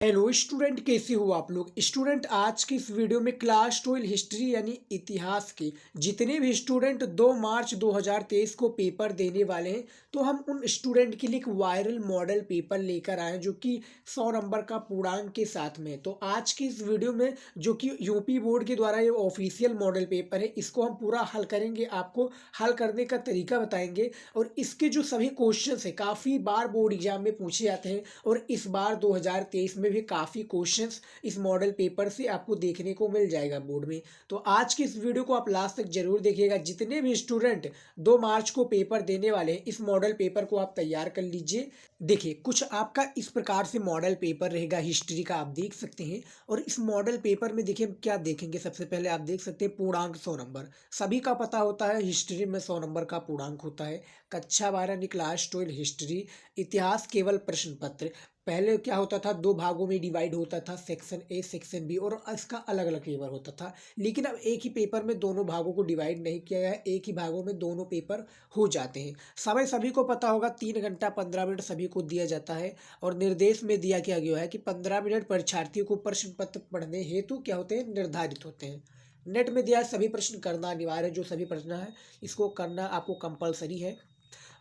Hello student, कैसे हो आप लोग। स्टूडेंट, आज की इस वीडियो में क्लास 12 हिस्ट्री यानी इतिहास के जितने भी स्टूडेंट 2 मार्च 2023 को पेपर देने वाले हैं, तो हम उन स्टूडेंट के लिए एक वायरल मॉडल पेपर लेकर आए हैं जो कि 100 नंबर का पूर्णांक के साथ में है। तो आज की इस वीडियो में जो कि यूपी बोर्ड के द्वारा ये ऑफिशियल मॉडल पेपर है, इसको हम पूरा हल करेंगे, आपको हल करने का तरीका बताएंगे। और इसके जो सभी क्वेश्चन है काफ़ी बार बोर्ड एग्जाम में पूछे जाते हैं और इस बार 2023 में भी काफ़ी क्वेश्चंस इस मॉडल पेपर से आपको देखने को मिल जाएगा बोर्ड में। तो आज की इस वीडियो को आप लास्ट तक जरूर देखिएगा। जितने भी स्टूडेंट 2 मार्च को पेपर देने वाले हैं, इस मॉडल पेपर को आप तैयार कर लीजिए। देखिए, कुछ आपका इस प्रकार से मॉडल पेपर रहेगा हिस्ट्री का, आप देख सकते हैं। और इस मॉडल पेपर में देखिए हम क्या देखेंगे। सबसे पहले आप देख सकते हैं पूर्णांक 100 नंबर, सभी का पता होता है हिस्ट्री में 100 नंबर का पूर्णांक होता है। कक्षा 12 यानी क्लास 12 हिस्ट्री। इतिहास केवल प्रश्न पत्र। पहले क्या होता था, 2 भागों में डिवाइड होता था, सेक्शन ए सेक्शन बी, और इसका अलग अलग पेपर होता था। लेकिन अब एक ही पेपर में दोनों भागों को डिवाइड नहीं किया गया है, एक ही भागों में दोनों पेपर हो जाते हैं। समय सभी को पता होगा, 3 घंटा 15 मिनट सभी को दिया जाता है। और निर्देश में दिया क्या गया है कि 15 मिनट परीक्षार्थियों को प्रश्न पत्र पढ़ने हेतु क्या होते हैं, निर्धारित होते हैं। नेट में दिया सभी प्रश्न करना अनिवार्य है, जो सभी प्रश्न है इसको करना आपको कंपलसरी है।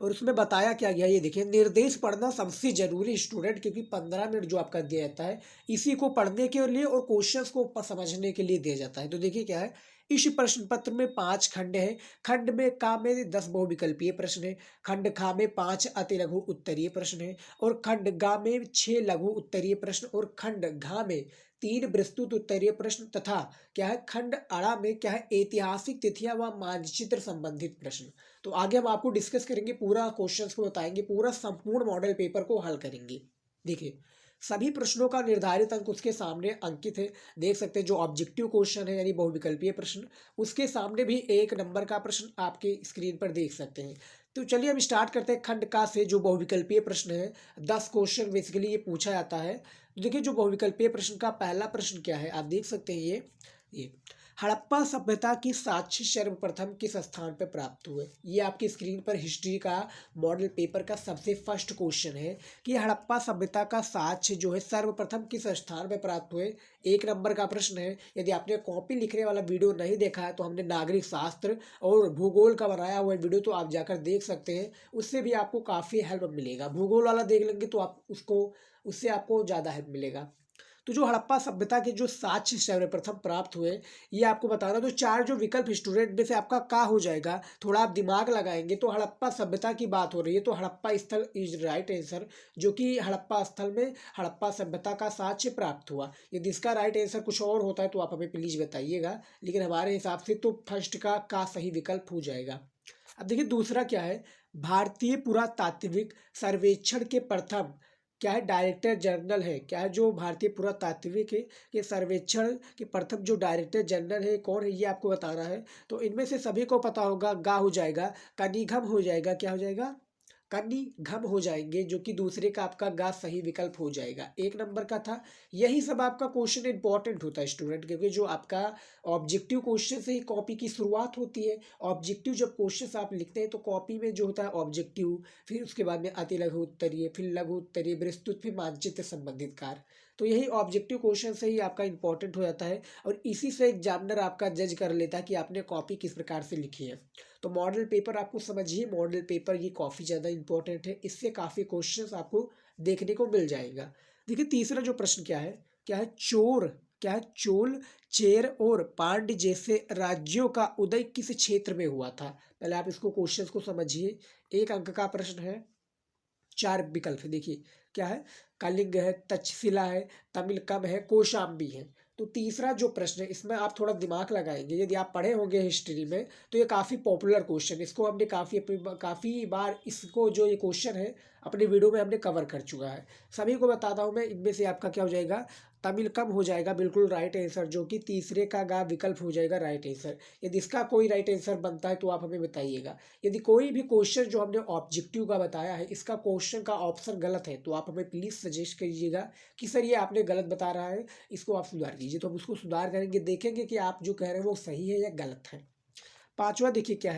और उसमें बताया क्या गया, ये देखिए, निर्देश पढ़ना सबसे जरूरी स्टूडेंट, क्योंकि 15 मिनट जो आपका दिया जाता है इसी को पढ़ने के लिए और क्वेश्चंस को समझने के लिए दिया जाता है। तो देखिए क्या है, इस प्रश्न पत्र में 5 खंड है। खंड में का में 10 बहुविकल्पीय प्रश्न है। खंड खा में 5 अति लघु उत्तरीय प्रश्न है। और खंड गा में 6 लघु उत्तरीय प्रश्न। और खंड घा में 3 विस्तृत उत्तरीय प्रश्न तथा क्या है, खंड अड़ा में क्या है, ऐतिहासिक तिथियां व मानचित्र संबंधित प्रश्न। तो आगे हम आपको डिस्कस करेंगे, पूरा क्वेश्चंस को बताएंगे, पूरा संपूर्ण मॉडल पेपर को हल करेंगे। देखिए, सभी प्रश्नों का निर्धारित अंक उसके सामने अंकित है, देख सकते हैं। जो ऑब्जेक्टिव क्वेश्चन है यानी बहुविकल्पीय प्रश्न, उसके सामने भी 1 नंबर का प्रश्न आपके स्क्रीन पर देख सकते हैं। तो चलिए हम स्टार्ट करते हैं खंड का से। जो बहुविकल्पीय प्रश्न है, 10 क्वेश्चन बेसिकली ये पूछा जाता है। तो देखिए, जो बहुविकल्पीय प्रश्न का पहला प्रश्न क्या है, आप देख सकते हैं। ये हड़प्पा सभ्यता की साक्ष्य सर्वप्रथम किस स्थान पर प्राप्त हुए। ये आपकी स्क्रीन पर हिस्ट्री का मॉडल पेपर का सबसे फर्स्ट क्वेश्चन है कि हड़प्पा सभ्यता का साक्ष्य जो है सर्वप्रथम किस स्थान पर प्राप्त हुए। 1 नंबर का प्रश्न है। यदि आपने कॉपी लिखने वाला वीडियो नहीं देखा है तो हमने नागरिक शास्त्र और भूगोल का बनाया हुआ वीडियो, तो आप जाकर देख सकते हैं। उससे भी आपको काफ़ी हेल्प मिलेगा। भूगोल वाला देख लेंगे तो आप उससे आपको ज़्यादा हेल्प मिलेगा। तो जो हड़प्पा सभ्यता के जो साक्ष्य सर्वप्रथम प्राप्त हुए, ये आपको बताना। तो 4 जो विकल्प स्टूडेंट में से आपका का हो जाएगा, थोड़ा आप दिमाग लगाएंगे तो हड़प्पा सभ्यता की बात हो रही है, तो हड़प्पा स्थल इज राइट आंसर। जो कि हड़प्पा स्थल में हड़प्पा सभ्यता का साक्ष्य प्राप्त हुआ। यदि इसका राइट आंसर कुछ और होता है तो आप हमें प्लीज बताइएगा, लेकिन हमारे हिसाब से तो फर्स्ट का सही विकल्प हो जाएगा। अब देखिए दूसरा क्या है, भारतीय पुरातात्विक सर्वेक्षण के प्रथम क्या है, डायरेक्टर जनरल है। क्या है, जो भारतीय पुरातात्विक है के सर्वेक्षण के प्रथम जो डायरेक्टर जनरल है कौन है, ये आपको बताना है। तो इनमें से सभी को पता होगा, गा हो जाएगा, कनिघम हो जाएगा, क्या हो जाएगा, कनिघम हो जाएंगे, जो कि दूसरे का आपका गा सही विकल्प हो जाएगा। 1 नंबर का था। यही सब आपका क्वेश्चन इंपॉर्टेंट होता है स्टूडेंट, क्योंकि जो आपका ऑब्जेक्टिव क्वेश्चन से ही कॉपी की शुरुआत होती है। ऑब्जेक्टिव जब क्वेश्चन आप लिखते हैं तो कॉपी में जो होता है ऑब्जेक्टिव, फिर उसके बाद में अति लघु उत्तरीय, फिर लघु उत्तरीय, विस्तृत, फिर मानचित्र संबंधित कार्य। तो यही ऑब्जेक्टिव क्वेश्चन से ही आपका इंपॉर्टेंट हो जाता है और इसी से एग्जामिनर आपका जज कर लेता है कि आपने कॉपी किस प्रकार से लिखी है। तो मॉडल पेपर आपको समझिए, मॉडल पेपर ये काफ़ी ज़्यादा इंपॉर्टेंट है, इससे काफ़ी क्वेश्चंस आपको देखने को मिल जाएगा। देखिए तीसरा जो प्रश्न क्या है, क्या है, चोल, चेर और पांड्य जैसे राज्यों का उदय किस क्षेत्र में हुआ था। पहले आप इसको क्वेश्चंस को समझिए। 1 अंक का प्रश्न है, 4 विकल्प है। देखिए क्या है, कलिंग है, तक्षशिला है, तमिलकम है, कौशाम्बी है। तो तीसरा जो प्रश्न है, इसमें आप थोड़ा दिमाग लगाएंगे। यदि आप पढ़े होंगे हिस्ट्री में तो ये काफ़ी पॉपुलर क्वेश्चन, इसको हमने काफ़ी बार इसको जो ये क्वेश्चन है अपने वीडियो में हमने कवर कर चुका है। सभी को बताता हूँ मैं, इनमें से आपका क्या हो जाएगा, तमिलकम हो जाएगा बिल्कुल राइट आंसर, जो कि तीसरे का गा विकल्प हो जाएगा राइट आंसर। यदि इसका कोई राइट आंसर बनता है तो आप हमें बताइएगा। यदि कोई भी क्वेश्चन जो हमने ऑब्जेक्टिव का बताया है इसका क्वेश्चन का ऑप्शन गलत है तो आप हमें प्लीज़ सजेस्ट कीजिएगा कि सर ये आपने गलत बता रहा है, इसको आप सुधार कीजिए। तो हम उसको सुधार करेंगे, देखेंगे कि आप जो कह रहे हैं वो सही है या गलत है। पांचवा देखिए क्या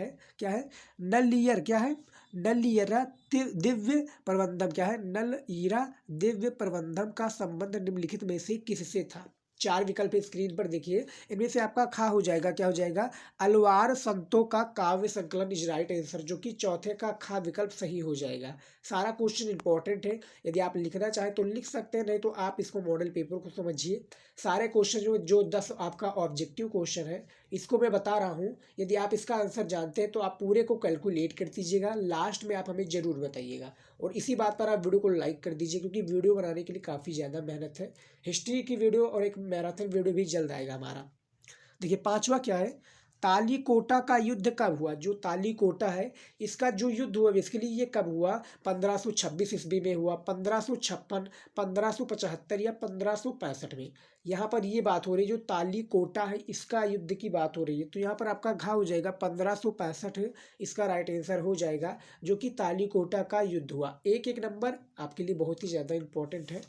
है, नलियर क्या है, नलयरा दिव्य प्रबंधम क्या है, नलयरा दिव्य प्रबंधम का संबंध निम्नलिखित में से किससे था। चार विकल्प स्क्रीन पर देखिए, इनमें से आपका खा हो जाएगा, क्या हो जाएगा, अलवार संतों का काव्य संकलन इज राइट आंसर, जो कि चौथे का खा विकल्प सही हो जाएगा। सारा क्वेश्चन इंपॉर्टेंट है, यदि आप लिखना चाहें तो लिख सकते हैं, नहीं तो आप इसको मॉडल पेपर को समझिए। सारे क्वेश्चन जो 10 आपका ऑब्जेक्टिव क्वेश्चन है इसको मैं बता रहा हूँ, यदि आप इसका आंसर जानते हैं तो आप पूरे को कैलकुलेट कर दीजिएगा, लास्ट में आप हमें ज़रूर बताइएगा। और इसी बात पर आप वीडियो को लाइक कर दीजिए, क्योंकि वीडियो बनाने के लिए काफ़ी ज़्यादा मेहनत है। हिस्ट्री की वीडियो और एक मैराथन वीडियो भी जल्द आएगा हमारा। देखिए पांचवा क्या है, तालीकोटा का युद्ध कब हुआ। जो तालीकोटा है इसका जो युद्ध हुआ बेसिकली ये कब हुआ, 1526 ईस्वी में हुआ, 1556, 1575 या 1565 में। यहाँ पर ये बात हो रही है, जो तालीकोटा है इसका युद्ध की बात हो रही है, तो यहाँ पर आपका घा हो जाएगा 1565 इसका राइट आंसर हो जाएगा, जो कि तालीकोटा का युद्ध हुआ। एक एक नंबर आपके लिए बहुत ही ज़्यादा इंपॉर्टेंट है।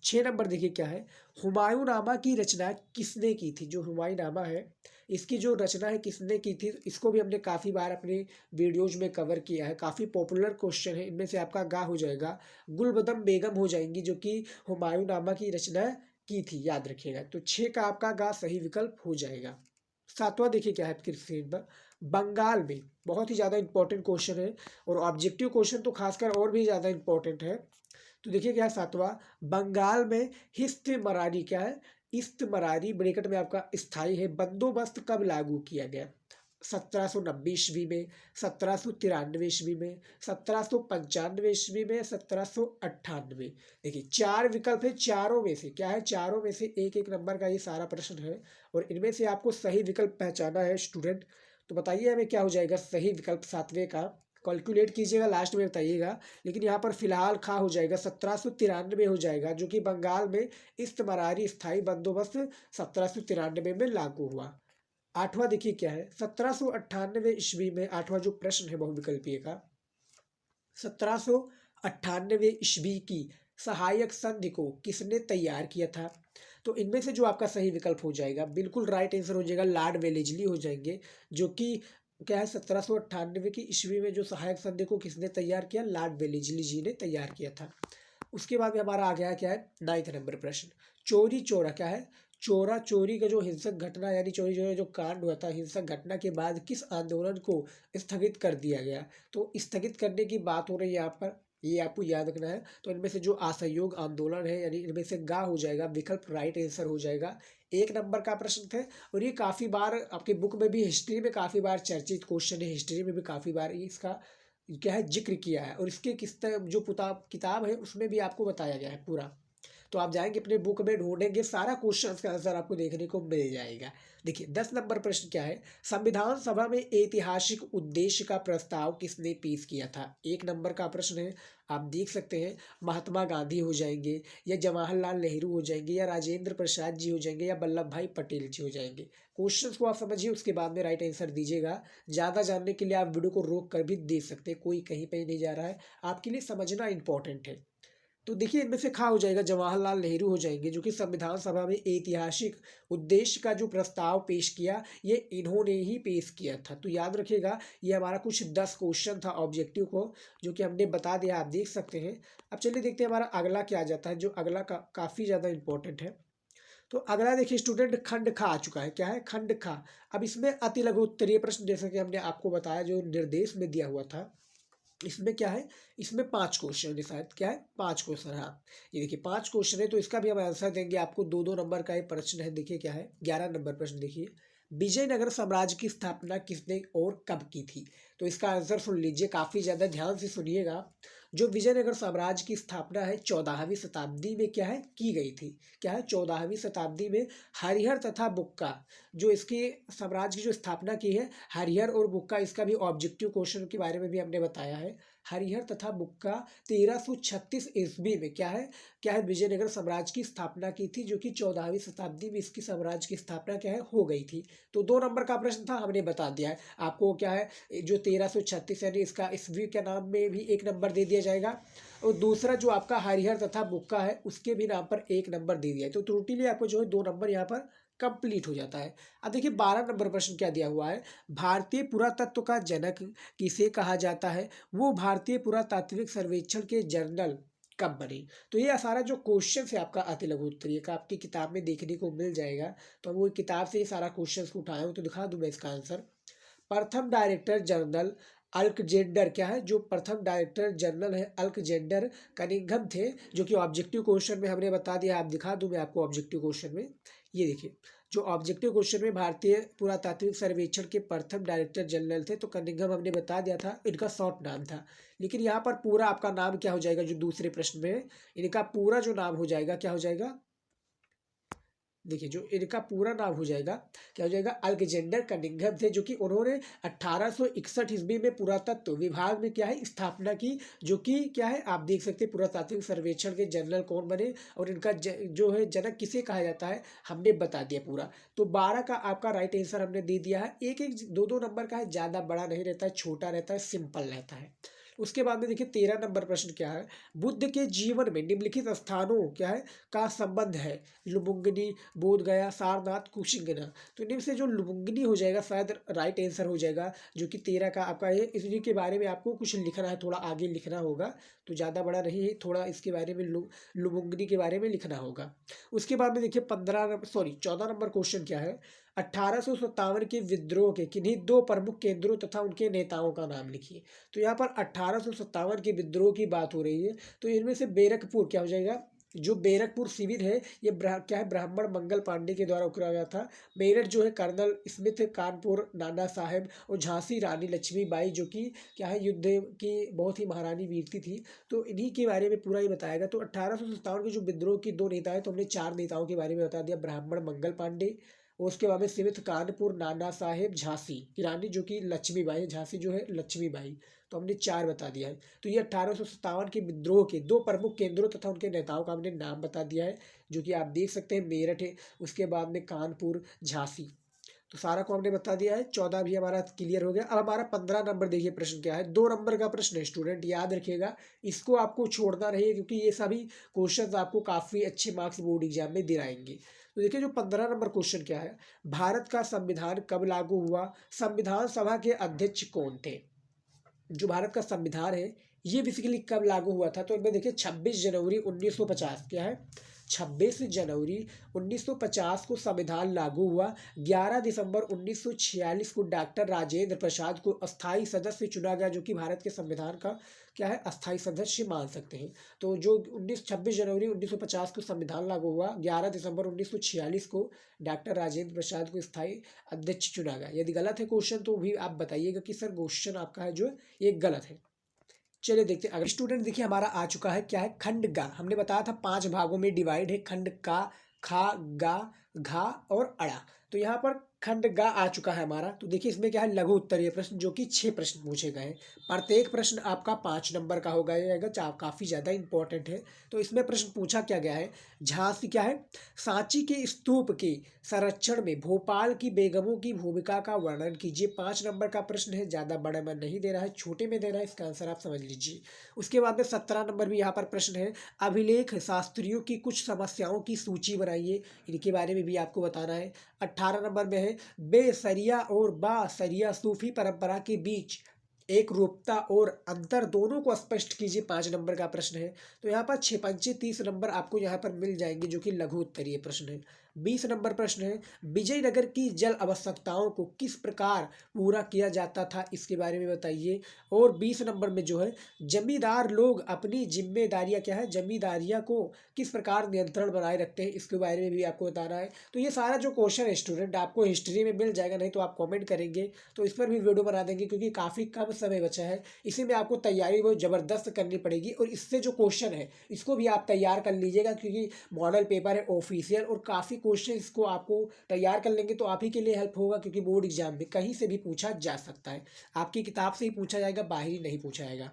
6 नंबर देखिए क्या है, हुमायूं नामा की रचना किसने की थी। जो हुमायूं नामा है इसकी जो रचना है किसने की थी, इसको भी हमने काफ़ी बार अपने वीडियोज में कवर किया है, काफ़ी पॉपुलर क्वेश्चन है। इनमें से आपका गा हो जाएगा गुलबदम बेगम हो जाएंगी, जो कि हुमायूं नामा की रचना की थी, याद रखिएगा। तो 6 का आपका गा सही विकल्प हो जाएगा। 7वां देखिए क्या है आपकी स्क्रीन पर, बंगाल में बहुत ही ज़्यादा इंपॉर्टेंट क्वेश्चन है, और ऑब्जेक्टिव क्वेश्चन तो खासकर और भी ज़्यादा इंपॉर्टेंट है। तो देखिए क्या है 7वां, बंगाल में हिस्सेमरारी क्या है, इस्तमरारी ब्रैकेट में आपका स्थाई है, बंदोबस्त कब लागू किया गया। 1790 ईस्वी में, 1793 ईस्वी में, 1795 ईस्वी में, 1798। देखिए 4 विकल्प है, चारों में से क्या है, चारों में से एक एक नंबर का ये सारा प्रश्न है, और इनमें से आपको सही विकल्प पहचाना है स्टूडेंट। तो बताइए हमें क्या हो जाएगा सही विकल्प 7वें का, कैलकुलेट कीजिएगा, लास्ट में बताइएगा। लेकिन यहाँ पर फिलहाल खा हो जाएगा, 1793 हो जाएगा, जो कि बंगाल में इस्तमरारी स्थायी बंदोबस्त 1793 में लागू हुआ। 8वां देखिए क्या है, 1798 ईस्वी में, 8वां जो प्रश्न है बहुविकल्पीय का, 1798 ईस्वी की सहायक संधि को किसने तैयार किया था। तो इनमें से जो आपका सही विकल्प हो जाएगा, बिल्कुल राइट आंसर हो जाएगा, लॉर्ड वेलेस्ली हो जाएंगे, जो कि क्या है 1798 की ईस्वी में जो सहायक संधि को किसने तैयार किया, लॉर्ड वेलेस्ली जी ने तैयार किया था। उसके बाद में हमारा आ गया क्या है 9वां नंबर प्रश्न, चोरी चोरा क्या है, चोरा चोरी का जो हिंसक घटना यानी चोरी चोरी जो कांड हुआ था, हिंसक घटना के बाद किस आंदोलन को स्थगित कर दिया गया। तो स्थगित करने की बात हो रही है यहाँ पर, ये आपको याद रखना है। तो इनमें से जो असहयोग आंदोलन है, यानी इनमें से गा हो जाएगा, विकल्प राइट आंसर हो जाएगा। 1 नंबर का प्रश्न था, और ये काफ़ी बार आपके बुक में भी, हिस्ट्री में काफ़ी बार चर्चित क्वेश्चन है, हिस्ट्री में भी काफ़ी बार इसका क्या है जिक्र किया है, और इसके जो किताब है उसमें भी आपको बताया गया है पूरा। तो आप जाएंगे अपने बुक में ढूंढेंगे, सारा क्वेश्चन का आंसर आपको देखने को मिल जाएगा। देखिए 10 नंबर प्रश्न क्या है, संविधान सभा में ऐतिहासिक उद्देश्य का प्रस्ताव किसने पेश किया था। 1 नंबर का प्रश्न है, आप देख सकते हैं महात्मा गांधी हो जाएंगे, या जवाहरलाल नेहरू हो जाएंगे, या राजेंद्र प्रसाद जी हो जाएंगे, या वल्लभ भाई पटेल जी हो जाएंगे। क्वेश्चंस को आप समझिए, उसके बाद में राइट आंसर दीजिएगा। ज़्यादा जानने के लिए आप वीडियो को रोक कर भी देख सकते हैं, कोई कहीं पर नहीं जा रहा है, आपके लिए समझना इंपॉर्टेंट है। तो देखिए इनमें से खा हो जाएगा, जवाहरलाल नेहरू हो जाएंगे, जो कि संविधान सभा में ऐतिहासिक उद्देश्य का जो प्रस्ताव पेश किया ये इन्होंने ही पेश किया था। तो याद रखिएगा, ये हमारा कुछ 10 क्वेश्चन था ऑब्जेक्टिव को, जो कि हमने बता दिया, आप देख सकते हैं। अब चलिए देखते हैं हमारा अगला क्या आ जाता है, जो अगला काफ़ी ज़्यादा इंपॉर्टेंट है। तो अगला देखिए स्टूडेंट, खंड खा आ चुका है, क्या है खंड खा। अब इसमें अति लघु उत्तरीय प्रश्न, जैसा कि हमने आपको बताया जो निर्देश में दिया हुआ था, इसमें क्या है, इसमें 5 क्वेश्चन है शायद, क्या है 5 क्वेश्चन। हाँ ये देखिए 5 क्वेश्चन है, तो इसका भी हम आंसर देंगे आपको। 2-2 नंबर का एक प्रश्न है, देखिए क्या है 11 नंबर प्रश्न देखिए, विजयनगर साम्राज्य की स्थापना किसने और कब की थी। तो इसका आंसर सुन लीजिए, काफ़ी ज़्यादा ध्यान से सुनिएगा। जो विजयनगर साम्राज्य की स्थापना है 14वीं शताब्दी में क्या है की गई थी, क्या है 14वीं शताब्दी में हरिहर तथा बुक्का, जो इसके साम्राज्य की जो स्थापना की है, हरिहर और बुक्का, इसका भी ऑब्जेक्टिव क्वेश्चन के बारे में भी हमने बताया है। हरिहर तथा बुक्का 1336 ईस्वी में क्या है विजयनगर साम्राज्य की स्थापना की थी, जो कि 14वीं शताब्दी में इसकी साम्राज्य की स्थापना क्या है हो गई थी। तो 2 नंबर का प्रश्न था, हमने बता दिया है आपको, क्या है जो 1336 यानी इसका ईस्वी के नाम में भी 1 नंबर दे दिया जाएगा, और दूसरा जो आपका हरिहर तथा बुक्का है उसके भी नाम पर 1 नंबर दे दिया है। तो त्रुटि लिए आपको जो है 2 नंबर यहाँ पर कंप्लीट हो जाता है। अब देखिए 12 नंबर प्रश्न क्या दिया हुआ है, भारतीय पुरातत्व का जनक किसे कहा जाता है, वो भारतीय पुरातात्विक सर्वेक्षण के जर्नल कब बने। तो ये सारा जो क्वेश्चन है आपका अति लघु उत्तरीय का आपकी किताब में देखने को मिल जाएगा। तो वो किताब से ये सारा क्वेश्चन को उठाया हूँ, तो दिखा दूँ मैं इसका आंसर। प्रथम डायरेक्टर जनरल अल्कजेंडर क्या है, जो प्रथम डायरेक्टर जनरल है अल्कजेंडर कनिंघम थे, जो कि ऑब्जेक्टिव क्वेश्चन में हमने बता दिया। आप दिखा दूं मैं आपको ऑब्जेक्टिव क्वेश्चन में, ये देखिए जो ऑब्जेक्टिव क्वेश्चन में भारतीय पुरातात्विक सर्वेक्षण के प्रथम डायरेक्टर जनरल थे, तो कनिंघम हमने बता दिया था, इनका शॉर्ट नाम था। लेकिन यहाँ पर पूरा आपका नाम क्या हो जाएगा, जो दूसरे प्रश्न में इनका पूरा जो नाम हो जाएगा क्या हो जाएगा, देखिए जो इनका पूरा नाम हो जाएगा क्या हो जाएगा, अलेक्जेंडर कनिंघम थे, जो कि उन्होंने 1861 ईस्वी में पुरातत्व विभाग में क्या है स्थापना की, जो कि क्या है आप देख सकते हैं पुरातात्विक सर्वेक्षण के जनरल कौन बने और इनका जो है जनक किसे कहा जाता है हमने बता दिया पूरा। तो 12 का आपका राइट आंसर हमने दे दिया है। एक एक दो दो नंबर का है, ज़्यादा बड़ा नहीं रहता है, छोटा रहता है, सिंपल रहता है। उसके बाद में देखिए 13 नंबर प्रश्न क्या है, बुद्ध के जीवन में निम्नलिखित स्थानों क्या है का संबंध है, लुम्बिनी, बोध गया, सारनाथ, कुशीनगर। तो इनमें से जो लुम्बिनी हो जाएगा शायद राइट आंसर हो जाएगा, जो कि 13 का आपका है। इसी के बारे में आपको कुछ लिखना है, थोड़ा आगे लिखना होगा, तो ज़्यादा बड़ा नहीं है, थोड़ा इसके बारे में लुम्बिनी के बारे में लिखना होगा। उसके बाद में देखिए 14 नंबर क्वेश्चन क्या है, 1857 के विद्रोह के किन्हीं दो प्रमुख केंद्रों तथा उनके नेताओं का नाम लिखिए। तो यहाँ पर 1857 के विद्रोह की बात हो रही है, तो इनमें से बैरकपुर क्या हो जाएगा, जो बैरकपुर शिविर है ये क्या है ब्राह्मण मंगल पांडे के द्वारा उकरा गया था। मेरठ जो है कर्नल स्मिथ, कानपुर नाना साहेब और झांसी रानी लक्ष्मीबाई, जो कि क्या है युद्ध की बहुत ही महारानी वीरती थी। तो इन्हीं के बारे में पूरा ही बताएगा। तो 1857 के जो विद्रोह की दो नेता है, तो हमने 4 नेताओं के बारे में बता दिया, ब्राह्मण मंगल पांडे, और उसके बाद में स्मिथ, कानपुर, नाना साहेब, झांसी की रानी जो कि लक्ष्मीबाई, झांसी जो है लक्ष्मीबाई। तो हमने 4 बता दिया है। तो ये 1857 के विद्रोह के 2 प्रमुख केंद्रों तथा उनके नेताओं का हमने नाम बता दिया है, जो कि आप देख सकते हैं मेरठ है, उसके बाद में कानपुर, झांसी। तो सारा को हमने बता दिया है। 14 भी हमारा क्लियर हो गया। अब हमारा 15 नंबर देखिए प्रश्न क्या है, 2 नंबर का प्रश्न है स्टूडेंट, याद रखिएगा, इसको आपको छोड़ना नहीं है, क्योंकि ये सभी क्वेश्चन आपको काफ़ी अच्छे मार्क्स बोर्ड एग्जाम में दिलाएंगे। तो देखिए जो 15 नंबर क्वेश्चन क्या है, भारत का संविधान कब लागू हुआ, संविधान सभा के अध्यक्ष कौन थे। जो भारत का संविधान है ये बेसिकली कब लागू हुआ था, तो इनमें देखिए 26 जनवरी 1950 क्या है, 26 जनवरी 1950 को संविधान लागू हुआ। 11 दिसंबर 1946 को डॉक्टर राजेंद्र प्रसाद को अस्थायी सदस्य चुना गया, जो कि भारत के संविधान का क्या है अस्थायी सदस्य मान सकते हैं। तो जो 26 जनवरी 1950 को संविधान लागू हुआ, 11 दिसंबर 1946 को डॉक्टर राजेंद्र प्रसाद को स्थायी अध्यक्ष चुना गया। यदि गलत है क्वेश्चन तो भी आप बताइएगा कि सर क्वेश्चन आपका है जो ये गलत है। चलिए देखते हैं अगर स्टूडेंट, देखिए हमारा आ चुका है क्या है, खंड गा। हमने बताया था 5 भागों में डिवाइड है, खंड का, खा, गा, घा और अड़ा। तो यहाँ पर खंड गा आ चुका है हमारा। तो देखिए इसमें क्या है लघु उत्तरीय प्रश्न, जो कि 6 प्रश्न पूछे गए हैं। प्रत्येक प्रश्न आपका 5 नंबर का हो जाएगा, काफ़ी ज़्यादा इंपॉर्टेंट है। तो इसमें प्रश्न पूछा क्या गया है, झांसी क्या है, सांची के स्तूप के संरक्षण में भोपाल की बेगमों की भूमिका का वर्णन कीजिए। 5 नंबर का प्रश्न है, ज़्यादा बड़ा में नहीं दे रहा है, छोटे में दे रहा है, इसका आंसर आप समझ लीजिए। उसके बाद में 17 नंबर भी यहाँ पर प्रश्न है, अभिलेख शास्त्रियों की कुछ समस्याओं की सूची बनाइए, इनके बारे में भी आपको बताना है। 18 नंबर में है बेसरिया और बासरिया सूफी परंपरा के बीच एक रूपता और अंतर दोनों को स्पष्ट कीजिए। 5 नंबर का प्रश्न है। तो यहाँ पर 6 पंचे 30 नंबर आपको यहाँ पर मिल जाएंगे, जो कि लघु उत्तरीय प्रश्न है। 20 नंबर प्रश्न है, विजयनगर की जल आवश्यकताओं को किस प्रकार पूरा किया जाता था, इसके बारे में बताइए। और 20 नंबर में जो है जमींदार लोग अपनी जिम्मेदारियां क्या है, जमींदारियां को किस प्रकार नियंत्रण बनाए रखते हैं, इसके बारे में भी आपको बताना है। तो ये सारा जो क्वेश्चन है स्टूडेंट आपको हिस्ट्री में मिल जाएगा, नहीं तो आप कॉमेंट करेंगे तो इस पर भी वीडियो बना देंगे, क्योंकि काफ़ी कम समय बचा है। इसी में आपको तैयारी बहुत ज़बरदस्त करनी पड़ेगी, और इससे जो क्वेश्चन है इसको भी आप तैयार कर लीजिएगा, क्योंकि मॉडल पेपर है ऑफिशियल, और काफ़ी क्वेश्चन इसको आपको तैयार कर लेंगे तो आप ही के लिए हेल्प होगा, क्योंकि बोर्ड एग्जाम में कहीं से भी पूछा जा सकता है, आपकी किताब से ही पूछा जाएगा, बाहरी नहीं पूछा जाएगा।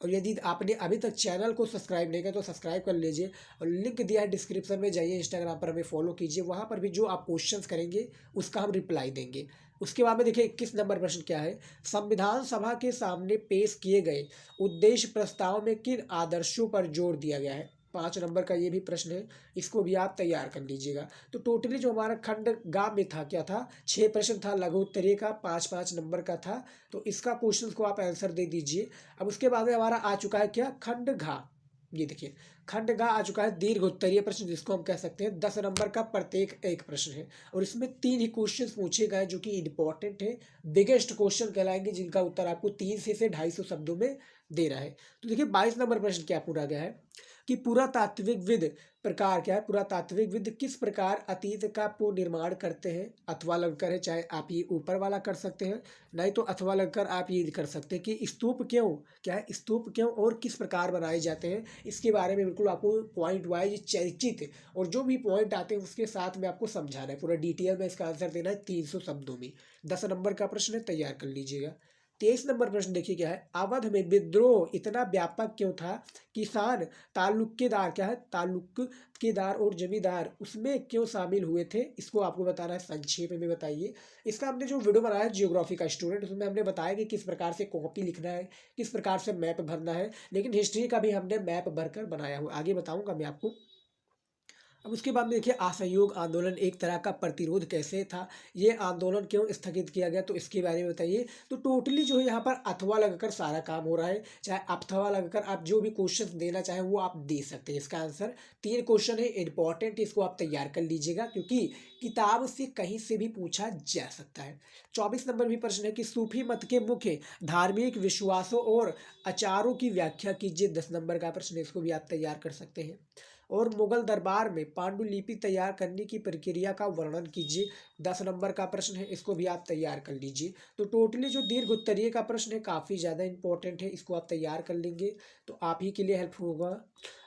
और यदि आपने अभी तक चैनल को सब्सक्राइब नहीं किया तो सब्सक्राइब कर लीजिए, और लिंक दिया है डिस्क्रिप्शन में, जाइए इंस्टाग्राम पर हमें फॉलो कीजिए, वहाँ पर भी जो आप क्वेश्चंस करेंगे उसका हम रिप्लाई देंगे। उसके बाद में देखिए 21 नंबर प्रश्न क्या है, संविधान सभा के सामने पेश किए गए उद्देश्य प्रस्ताव में किन आदर्शों पर जोर दिया गया है। 5 नंबर का ये भी प्रश्न है, इसको भी आप तैयार कर लीजिएगा। तो टोटली जो हमारा खंड गा में था क्या था, 6 प्रश्न था लघु उत्तरीय का, 5-5 नंबर का था। तो इसका क्वेश्चन को आप आंसर दे दीजिए। अब उसके बाद में हमारा आ चुका है क्या, खंड घा। ये देखिए खंड घा आ चुका है, दीर्घ उत्तरीय प्रश्न जिसको हम कह सकते हैं, 10 नंबर का प्रत्येक एक प्रश्न है और इसमें 3 ही क्वेश्चन पूछे गए जो कि इंपॉर्टेंट है, बिगेस्ट क्वेश्चन कहलाएंगे, जिनका उत्तर आपको 300 से 250 शब्दों में देना है। तो देखिए 22 नंबर प्रश्न क्या पूरा गया है कि पुरातात्विकविद प्रकार क्या है, पुरातात्विकविद किस प्रकार अतीत का पुनर्निर्माण करते हैं। अथवा लगकर है, चाहे आप ये ऊपर वाला कर सकते हैं, नहीं तो अथवा लगकर आप ये कर सकते हैं कि स्तूप क्यों, क्या है स्तूप क्यों और किस प्रकार बनाए जाते हैं, इसके बारे में बिल्कुल आपको पॉइंट वाइज चर्चित और जो भी पॉइंट आते हैं उसके साथ में आपको समझाना है, पूरा डिटेल में इसका आंसर देना है 300 शब्दों में। 10 नंबर का प्रश्न है, तैयार कर लीजिएगा। 23 नंबर प्रश्न देखिए क्या है, अवध में विद्रोह इतना व्यापक क्यों था, किसान तालुकेदार क्या है, तालुकेदार और जमींदार उसमें क्यों शामिल हुए थे, इसको आपको बताना है, संक्षेप में बताइए। इसका हमने जो वीडियो बनाया है जियोग्राफी का स्टूडेंट, उसमें हमने बताया कि किस प्रकार से कॉपी लिखना है, किस प्रकार से मैप भरना है, लेकिन हिस्ट्री का भी हमने मैप भरकर बनाया हुआ, आगे बताऊंगा मैं आपको। अब उसके बाद में देखिए असहयोग आंदोलन एक तरह का प्रतिरोध कैसे था, ये आंदोलन क्यों स्थगित किया गया, तो इसके बारे में बताइए। तो टोटली जो है यहाँ पर अथवा लगकर सारा काम हो रहा है, चाहे अथवा लगकर आप जो भी क्वेश्चन देना चाहें वो आप दे सकते हैं। इसका आंसर 3 क्वेश्चन है इंपॉर्टेंट, इसको आप तैयार कर लीजिएगा क्योंकि किताब से कहीं से भी पूछा जा सकता है। 24 नंबर भी प्रश्न है कि सूफी मत के मुख्य धार्मिक विश्वासों और आचारों की व्याख्या कीजिए। 10 नंबर का प्रश्न है, इसको भी आप तैयार कर सकते हैं। और मुगल दरबार में पांडुलिपि तैयार करने की प्रक्रिया का वर्णन कीजिए। 10 नंबर का प्रश्न है, इसको भी आप तैयार कर लीजिए। तो टोटली जो दीर्घ उत्तरीय का प्रश्न है काफ़ी ज़्यादा इंपॉर्टेंट है, इसको आप तैयार कर लेंगे तो आप ही के लिए हेल्प होगा।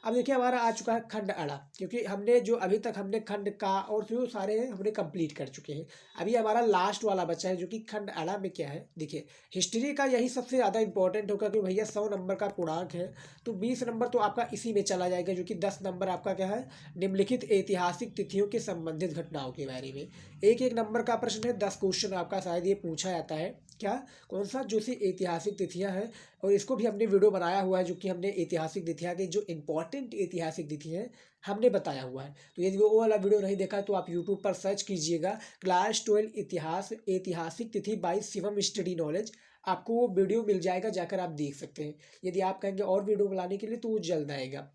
अब देखिए हमारा आ चुका है खंड अड़ा, क्योंकि हमने जो अभी तक हमने खंड का और जो सारे हैं हमने कंप्लीट कर चुके हैं। अभी हमारा लास्ट वाला बचा है जो कि खंड अड़ा में क्या है। देखिए हिस्ट्री का यही सबसे ज़्यादा इंपॉर्टेंट होगा कि भैया 100 नंबर का पूर्णांक है, तो 20 नंबर तो आपका इसी में चला जाएगा, जो कि 10 नंबर आपका क्या है, निम्नलिखित ऐतिहासिक तिथियों के संबंधित घटनाओं के बारे में। एक एक नंबर का प्रश्न है, 10 क्वेश्चन आपका शायद ये पूछा जाता है। क्या कौन सा, जो सी ऐतिहासिक तिथियां हैं, और इसको भी हमने वीडियो बनाया हुआ है जो कि हमने ऐतिहासिक तिथियां की जो इंपॉर्टेंट ऐतिहासिक तिथि है हमने बताया हुआ है। तो यदि वो वाला वीडियो नहीं देखा तो आप यूट्यूब पर सर्च कीजिएगा क्लास 12 इतिहास ऐतिहासिक तिथि बाय शिवम स्टडी नॉलेज, आपको वो वीडियो मिल जाएगा, जाकर आप देख सकते हैं। यदि आप कहेंगे और वीडियो बनाने के लिए तो वो जल्द आएगा।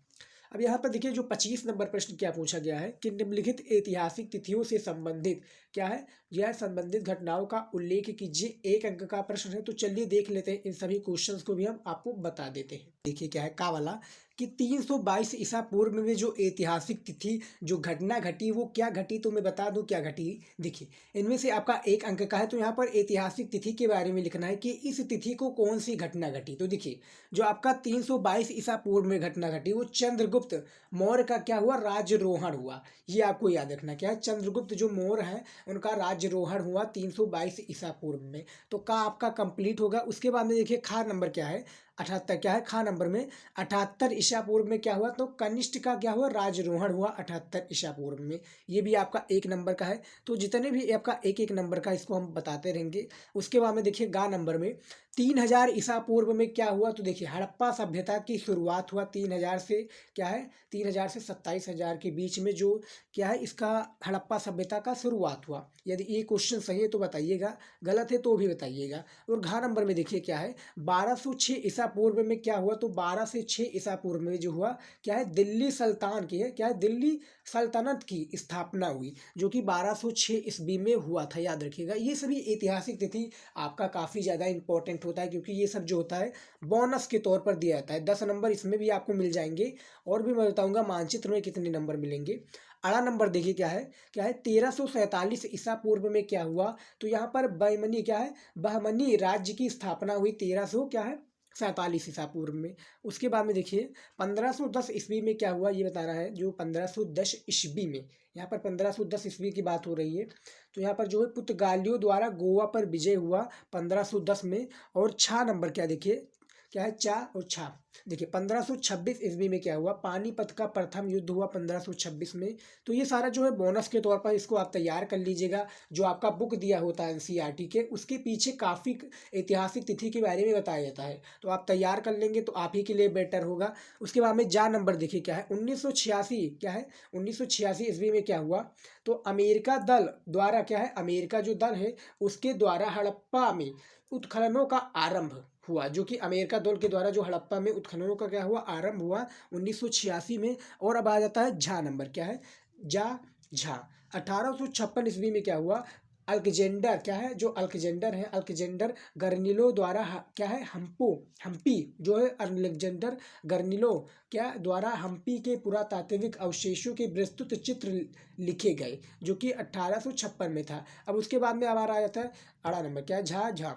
अब यहाँ पर देखिए जो 25 नंबर प्रश्न क्या पूछा गया है कि निम्नलिखित ऐतिहासिक तिथियों से संबंधित क्या है, यह संबंधित घटनाओं का उल्लेख कीजिए। 1 अंक का प्रश्न है, तो चलिए देख लेते हैं इन सभी क्वेश्चंस को भी हम आपको बता देते हैं। देखिए क्या है का वाला कि 322 ईसा पूर्व में जो ऐतिहासिक तिथि जो घटना घटी वो क्या घटी, तो मैं बता दूं क्या घटी। देखिए इनमें से आपका 1 अंक का है, तो यहाँ पर ऐतिहासिक तिथि के बारे में लिखना है कि इस तिथि को कौन सी घटना घटी। तो देखिए जो आपका 322 ईसा पूर्व में घटना घटी वो चंद्रगुप्त मौर्य का क्या हुआ, राज्यरोहण हुआ। ये आपको याद रखना क्या है, चंद्रगुप्त जो मौर्य है उनका राज्यरोहण हुआ 322 ईसा पूर्व में। तो का आपका कंप्लीट होगा। उसके बाद में देखिए खा नंबर क्या है, 78 क्या है, खा नंबर में 78 ईसा पूर्व में क्या हुआ, तो कनिष्ठ का क्या हुआ, राज्यरोहण हुआ 78 ईसा पूर्व में। ये भी आपका 1 नंबर का है। तो जितने भी आपका 1-1 नंबर का इसको हम बताते रहेंगे। उसके बाद में देखिए गा नंबर में 3000 ईसा पूर्व में क्या हुआ, तो देखिए हड़प्पा सभ्यता की शुरुआत हुआ 3000 से क्या है, 3000 से 27000 के बीच में जो क्या है इसका हड़प्पा सभ्यता का शुरुआत हुआ। यदि ये क्वेश्चन सही है तो बताइएगा, गलत है तो भी बताइएगा। और घा नंबर में देखिए क्या है, 1206 ईसा पूर्व में क्या हुआ, तो 12 से 6 ईसा पूर्व में जो हुआ क्या है, दिल्ली सल्तान की है क्या है, दिल्ली सल्तनत की स्थापना हुई, जो कि 1206 ईस्वी में हुआ था। याद रखिएगा ये सभी ऐतिहासिक तिथि आपका काफ़ी ज़्यादा इंपॉर्टेंट होता है, क्योंकि ये सब जो होता है बोनस के तौर पर दिया जाता है। 10 नंबर इसमें भी आपको मिल जाएंगे, और भी मैं बताऊंगा मानचित्र में कितने नंबर मिलेंगे। अड़ा नंबर देखिए क्या है 1347 ईसा पूर्व में क्या हुआ, तो यहाँ पर बहमनी क्या है, बहमनी राज्य की स्थापना हुई 1300 क्या है 47 ईसा पूर्व में। उसके बाद में देखिए 1510 ईस्वी में क्या हुआ, ये बता रहा है जो 1510 ईस्वी में, यहाँ पर 1510 ईस्वी की बात हो रही है। तो यहाँ पर जो है पुर्तगालियों द्वारा गोवा पर विजय हुआ 1510 में। और 6 नंबर क्या देखिए क्या है, चा और छा। देखिए 1526 ईस्वी में क्या हुआ, पानीपत का प्रथम युद्ध हुआ 1526 में। तो ये सारा जो है बोनस के तौर पर इसको आप तैयार कर लीजिएगा। जो आपका बुक दिया होता है एनसीईआरटी के, उसके पीछे काफ़ी ऐतिहासिक तिथि के बारे में बताया जाता है, तो आप तैयार कर लेंगे तो आप ही के लिए बेटर होगा। उसके बाद में जा नंबर देखिए क्या है, 1986 क्या है, 1986 ईस्वी में क्या हुआ, तो अमेरिका दल द्वारा क्या है, अमेरिका जो दल है उसके द्वारा हड़प्पा में उत्खननों का आरंभ हुआ। जो कि अमेरिका दल के द्वारा जो हड़प्पा में उत्खननों का क्या हुआ, आरंभ हुआ 1986 में। और अब आ जाता है झा नंबर, क्या है, जा झा। 1856 ईस्वी में क्या हुआ, अलेक्जेंडर क्या है, जो अलेक्जेंडर है, अलेक्जेंडर गर्निलो द्वारा क्या है, हम्पी जो है, अलेक्जेंडर गर्निलो क्या द्वारा हम्पी के पुरातात्विक अवशेषों के विस्तृत चित्र लिखे गए, जो कि 1856 में था। अब उसके बाद में हमारा आ जाता है अड़ा नंबर, क्या है, झा।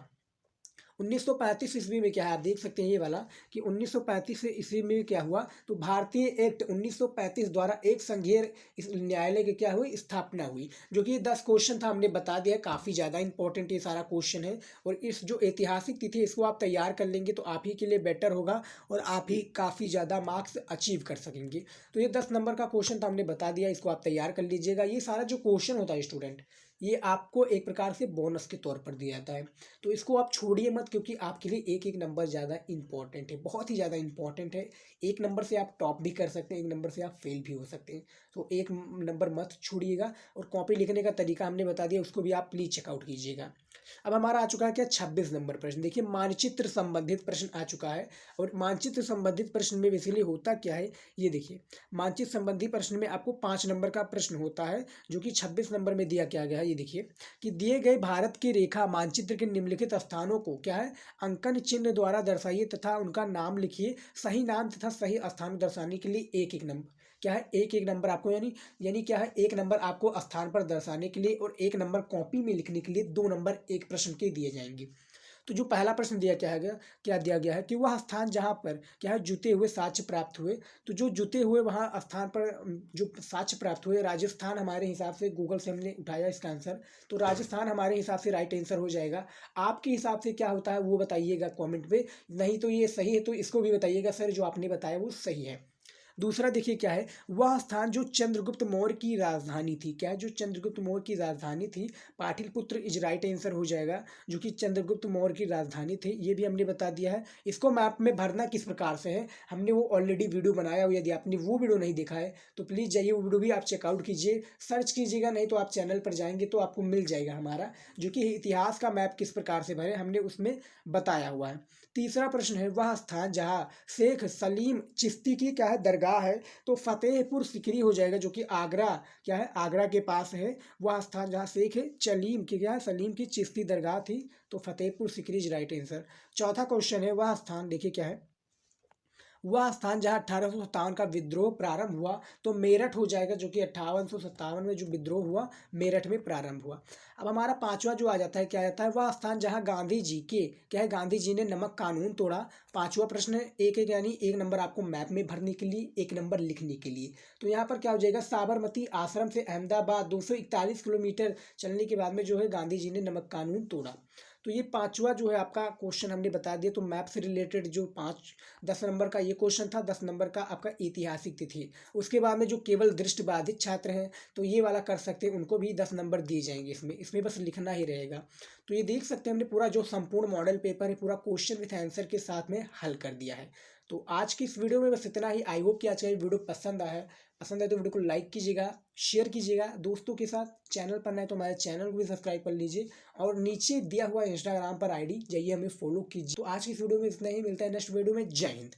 1935 ईस्वी में क्या है, आप देख सकते हैं ये वाला कि 1935 ईस्वी में क्या हुआ, तो भारतीय एक्ट 1935 द्वारा एक संघीय इस न्यायालय की क्या हुई, स्थापना हुई। जो कि 10 क्वेश्चन था, हमने बता दिया, काफ़ी ज़्यादा इंपॉर्टेंट ये सारा क्वेश्चन है। और इस जो ऐतिहासिक तिथि इसको आप तैयार कर लेंगे तो आप ही के लिए बेटर होगा और आप ही काफ़ी ज़्यादा मार्क्स अचीव कर सकेंगे। तो ये 10 नंबर का क्वेश्चन था, हमने बता दिया, इसको आप तैयार कर लीजिएगा। ये सारा जो क्वेश्चन होता है स्टूडेंट, ये आपको एक प्रकार से बोनस के तौर पर दिया जाता है, तो इसको आप छोड़िए मत, क्योंकि आपके लिए एक एक नंबर ज़्यादा इंपॉर्टेंट है, बहुत ही ज़्यादा इंपॉर्टेंट है। एक नंबर से आप टॉप भी कर सकते हैं, एक नंबर से आप फेल भी हो सकते हैं, तो एक नंबर मत छोड़िएगा। और कॉपी लिखने का तरीका हमने बता दिया, उसको भी आप प्लीज़ चेकआउट कीजिएगा। अब हमारा आ चुका है क्या, 26 नंबर प्रश्न। देखिए मानचित्र संबंधित प्रश्न आ चुका है। और मानचित्र संबंधित प्रश्न में बेसिकली होता क्या है, ये देखिए, मानचित्र संबंधी प्रश्न में आपको 5 नंबर का प्रश्न होता है, जो कि 26 नंबर में दिया क्या गया है। ये देखिए कि दिए गए भारत के रेखा मानचित्र के निम्नलिखित स्थानों को क्या है, अंकन चिन्ह द्वारा दर्शाइए तथा उनका नाम लिखिए। सही नाम तथा सही स्थान दर्शाने के लिए एक एक नंबर, क्या है, एक एक नंबर आपको, यानी क्या है, एक नंबर आपको स्थान पर दर्शाने के लिए और एक नंबर कॉपी में लिखने के लिए 2 नंबर एक प्रश्न के दिए जाएंगे। तो जो पहला प्रश्न दिया क्या है, क्या दिया गया है कि वह स्थान जहाँ पर क्या है जुते हुए साक्ष्य प्राप्त हुए। तो जो जुते हुए वहाँ स्थान पर जो साक्ष्य प्राप्त हुए, राजस्थान हमारे हिसाब से, गूगल से हमने उठाया इसका आंसर, तो राजस्थान हमारे हिसाब से राइट आंसर हो जाएगा। आपके हिसाब से क्या होता है वो बताइएगा कमेंट में, नहीं तो ये सही है तो इसको भी बताइएगा सर जो आपने बताया वो सही है। दूसरा देखिए क्या है, वह स्थान जो चंद्रगुप्त मौर्य की राजधानी थी, क्या है, जो चंद्रगुप्त मौर्य की राजधानी थी, पाटलिपुत्र इज राइट आंसर हो जाएगा, जो कि चंद्रगुप्त मौर्य की राजधानी थी, ये भी हमने बता दिया है। इसको मैप में भरना किस प्रकार से है, हमने वो ऑलरेडी वीडियो बनाया हुआ, यदि आपने वो वीडियो नहीं देखा है तो प्लीज़ जाइए वो वीडियो भी आप चेकआउट कीजिए, सर्च कीजिएगा, नहीं तो आप चैनल पर जाएंगे तो आपको मिल जाएगा हमारा, जो कि इतिहास का मैप किस प्रकार से भरे हमने उसमें बताया हुआ है। तीसरा प्रश्न है, वह स्थान जहाँ शेख सलीम चिश्ती की क्या है दरगाह है, तो फतेहपुर सिकरी हो जाएगा, जो कि आगरा क्या है, आगरा के पास है। वह स्थान जहाँ शेख सलीम की क्या है, सलीम की चिश्ती दरगाह थी, तो Fatehpur Sikri is right answer. चौथा क्वेश्चन है, वह स्थान देखिए क्या है, वह स्थान जहाँ 1857 का विद्रोह प्रारंभ हुआ, तो मेरठ हो जाएगा, जो कि 5857 में जो विद्रोह हुआ मेरठ में प्रारंभ हुआ। अब हमारा पांचवा जो आ जाता है, क्या आता है, वह स्थान जहाँ गांधी जी के क्या है, गांधी जी ने नमक कानून तोड़ा। पांचवा प्रश्न है, एक एक यानी एक नंबर आपको मैप में भरने के लिए, एक नंबर लिखने के लिए। तो यहाँ पर क्या हो जाएगा, साबरमती आश्रम से अहमदाबाद 241 किलोमीटर चलने के बाद में जो है गांधी जी ने नमक कानून तोड़ा। तो ये पांचवा जो है आपका क्वेश्चन हमने बता दिया। तो मैप से रिलेटेड जो 10 नंबर का ये क्वेश्चन था, 10 नंबर का आपका ऐतिहासिक तिथि। उसके बाद में जो केवल दृष्टिबाधित छात्र हैं तो ये वाला कर सकते हैं, उनको भी 10 नंबर दिए जाएंगे, इसमें इसमें बस लिखना ही रहेगा। तो ये देख सकते हैं हमने पूरा जो संपूर्ण मॉडल पेपर है पूरा क्वेश्चन विथ आंसर के साथ में हल कर दिया है। तो आज की इस वीडियो में बस इतना ही। आई होप कि आज का ये वीडियो पसंद आया है। पसंद है तो वीडियो को लाइक कीजिएगा, शेयर कीजिएगा दोस्तों के साथ। चैनल पर नए तो हमारे चैनल को भी सब्सक्राइब कर लीजिए और नीचे दिया हुआ इंस्टाग्राम पर आईडी जाइए हमें फॉलो कीजिए। तो आज की इस वीडियो में इतना ही, मिलता है नेक्स्ट वीडियो में। जय हिंद।